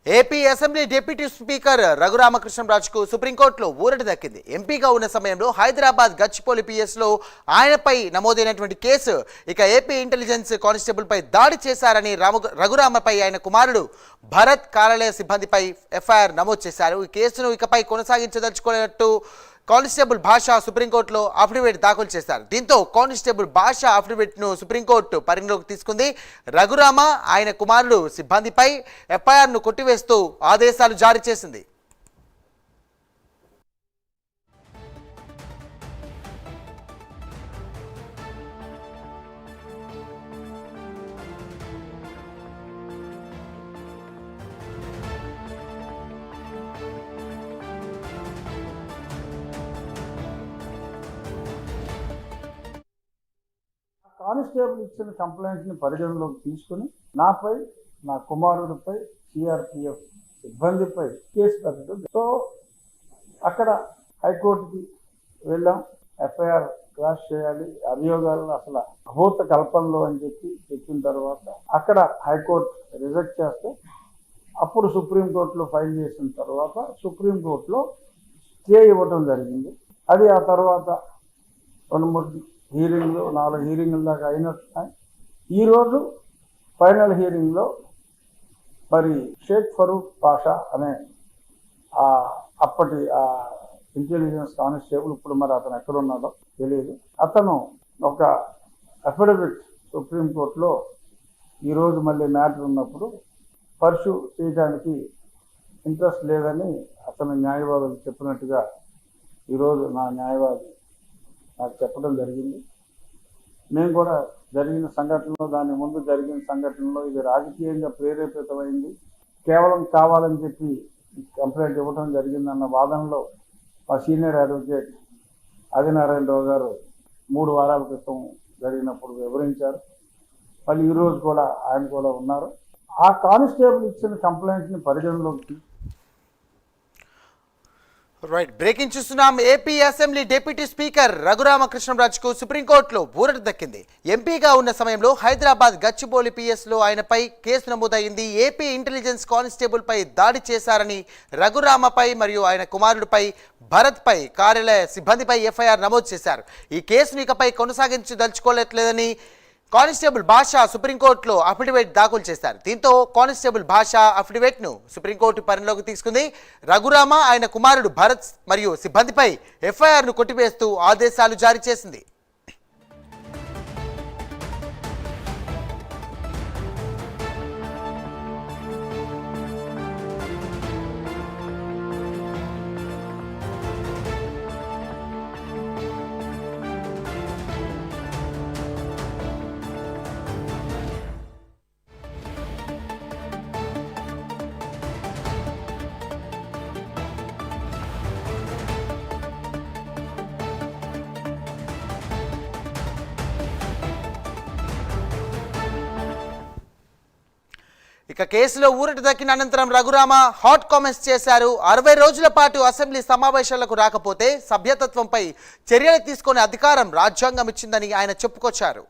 AP assembly deputy speaker రఘురామకృష్ణంరాజుకు సుప్రీంకోర్టులో ఊరట దక్కింది. ఎంపీగా ఉన్న సమయంలో హైదరాబాద్ గచ్చిబౌలి పిఎస్లో ఆయనపై నమోదైనటువంటి కేసు ఇక ఏపీ ఇంటెలిజెన్స్ కానిస్టేబుల్పై దాడి చేశారని రఘురామపై ఆయన కుమారుడు భరత్ కార్యాలయ సిబ్బందిపై ఎఫ్ఐఆర్ నమోదు చేశారు. ఈ కేసును ఇకపై కొనసాగించదలుచుకున్నట్టు కానిస్టేబుల్ భాష సుప్రీంకోర్టులో అఫిడవిట్ దాఖలు చేశారు. దీంతో కానిస్టేబుల్ భాష అఫిడవిట్ను సుప్రీంకోర్టు పరిగణలోకి తీసుకుంది. రఘురామ ఆయన కుమారుడు సిబ్బందిపై ఎఫ్ఐఆర్ను కొట్టివేస్తూ ఆదేశాలు జారీ చేసింది. కానిస్టేబుల్ ఇచ్చిన కంప్లైంట్ని పరిగణలోకి తీసుకుని నాపై, నా కుమారుడిపై, సిఆర్పిఎఫ్ సిబ్బందిపై కేసు కట్టడం. సో అక్కడ హైకోర్టుకి వెళ్ళాం. ఎఫ్ఐఆర్ క్రాష్ చేయాలి, అభియోగాలను అసలు అభూత కల్పనలో అని చెప్పిన తర్వాత అక్కడ హైకోర్టు రిజెక్ట్ చేస్తే అప్పుడు సుప్రీంకోర్టులో ఫైల్ చేసిన తర్వాత సుప్రీంకోర్టులో స్టే ఇవ్వడం జరిగింది. అది ఆ తర్వాత 2-3 హీరింగ్లు 4 హీరింగ్ల దాకా అయినట్టున్నాయి. ఈరోజు ఫైనల్ హీరింగ్లో మరి షేక్ ఫరూక్ పాషా అనే అప్పటి ఇంటెలిజెన్స్ కానిస్టేబుల్, ఇప్పుడు మరి అతను ఎక్కడున్నాడో తెలియదు, అతను ఒక అఫిడవిట్ సుప్రీంకోర్టులో ఈరోజు మళ్ళీ మ్యాటర్ ఉన్నప్పుడు పర్సూ చేయడానికి ఇంట్రెస్ట్ లేదని అతను న్యాయవాదులు చెప్పినట్టుగా ఈరోజు నా న్యాయవాది నాకు చెప్పడం జరిగింది. మేము కూడా జరిగిన సంఘటనలో, దాని ముందు జరిగిన సంఘటనలో ఇది రాజకీయంగా ప్రేరేపితమైంది, కేవలం కావాలని చెప్పి కంప్లైంట్ ఇవ్వడం జరిగిందన్న వాదనలో మా సీనియర్ అడ్వకేట్ ఆదినారాయణరావు గారు 3 వారాల క్రితం జరిగినప్పుడు వివరించారు. మళ్ళీ ఈరోజు కూడా ఆయన కూడా ఉన్నారు. ఆ కానిస్టేబుల్ ఇచ్చిన కంప్లైంట్ని పరిగణలోకి బ్రేకింగ్ చూస్తున్నాం. ఏపీ అసెంబ్లీ డిప్యూటీ స్పీకర్ రఘురామకృష్ణంరాజుకు సుప్రీంకోర్టులో ఊరట దక్కింది. ఎంపీగా ఉన్న సమయంలో హైదరాబాద్ గచ్చిబౌలి పిఎస్లో ఆయనపై కేసు నమోదైంది. ఏపీ ఇంటెలిజెన్స్ కానిస్టేబుల్పై దాడి చేశారని రఘురామపై మరియు ఆయన కుమారుడిపై భరత్పై కార్యాలయ సిబ్బందిపై ఎఫ్ఐఆర్ నమోదు చేశారు. ఈ కేసును ఇకపై కొనసాగించదలుచుకోలేదని కానిస్టేబుల్ భాష సుప్రీంకోర్టులో అఫిడవిట్ దాఖలు చేశారు. దీంతో కానిస్టేబుల్ భాష అఫిడవిట్ను సుప్రీంకోర్టు పరిగణలోకి తీసుకుంది. రఘురామ ఆయన కుమారుడు భరత్ మరియు సిబ్బందిపై ఎఫ్ఐఆర్ను కొట్టివేస్తూ ఆదేశాలు జారీ చేసింది. ఇక కేసులో ఊరట దక్కిన అనంతరం రఘురామ హాట్ కామెంట్స్ చేశారు. 60 రోజుల పాటు అసెంబ్లీ సమావేశాలకు రాకపోతే సభ్యత్వంపై చర్యలు తీసుకునే అధికారం రాజ్యాంగం ఇచ్చిందని ఆయన చెప్పుకొచ్చారు.